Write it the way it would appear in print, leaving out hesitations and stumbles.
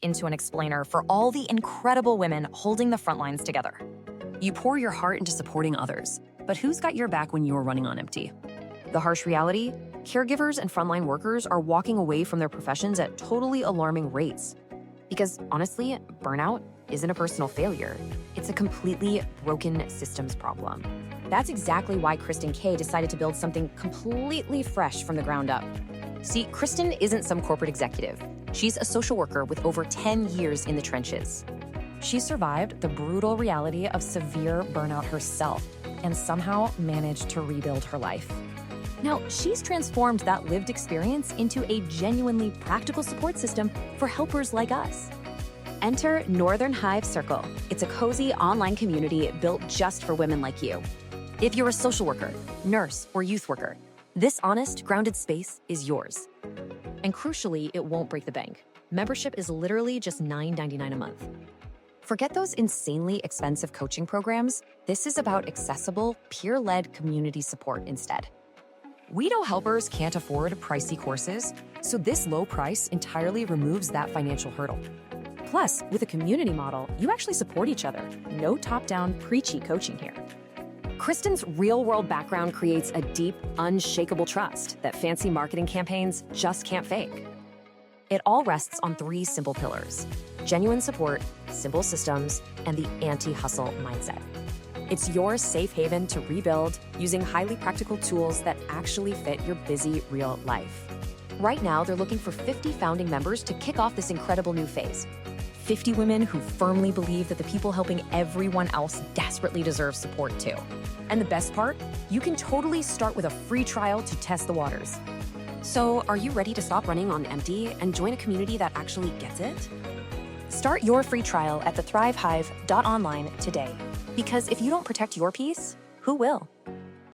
into an explainer for all the incredible women holding the front lines together. You pour your heart into supporting others, but who's got your back when you're running on empty? The harsh reality? Caregivers and frontline workers are walking away from their professions at totally alarming rates. Because honestly, burnout isn't a personal failure. It's a completely broken systems problem. That's exactly why Kristin K decided to build something completely fresh from the ground up. See, Kristin isn't some corporate executive. She's a social worker with over 10 years in the trenches. She survived the brutal reality of severe burnout herself and somehow managed to rebuild her life. Now, she's transformed that lived experience into a genuinely practical support system for helpers like us. Enter Northern Hive Circle. It's a cozy online community built just for women like you. If you're a social worker, nurse, or youth worker, this honest, grounded space is yours. And crucially, it won't break the bank. Membership is literally just $9.99 a month. Forget those insanely expensive coaching programs. This is about accessible, peer-led community support instead. We know helpers can't afford pricey courses, so this low price entirely removes that financial hurdle. Plus, with a community model, you actually support each other. No top-down, preachy coaching here. Kristin's real-world background creates a deep, unshakable trust that fancy marketing campaigns just can't fake. It all rests on 3 simple pillars: genuine support, simple systems, and the anti-hustle mindset. It's your safe haven to rebuild using highly practical tools that actually fit your busy, real life. Right now, they're looking for 50 founding members to kick off this incredible new phase. 50 women who firmly believe that the people helping everyone else desperately deserve support too. And the best part? You can totally start with a free trial to test the waters. So, are you ready to stop running on empty and join a community that actually gets it? Start your free trial at thethrivehive.online today. Because if you don't protect your peace, who will?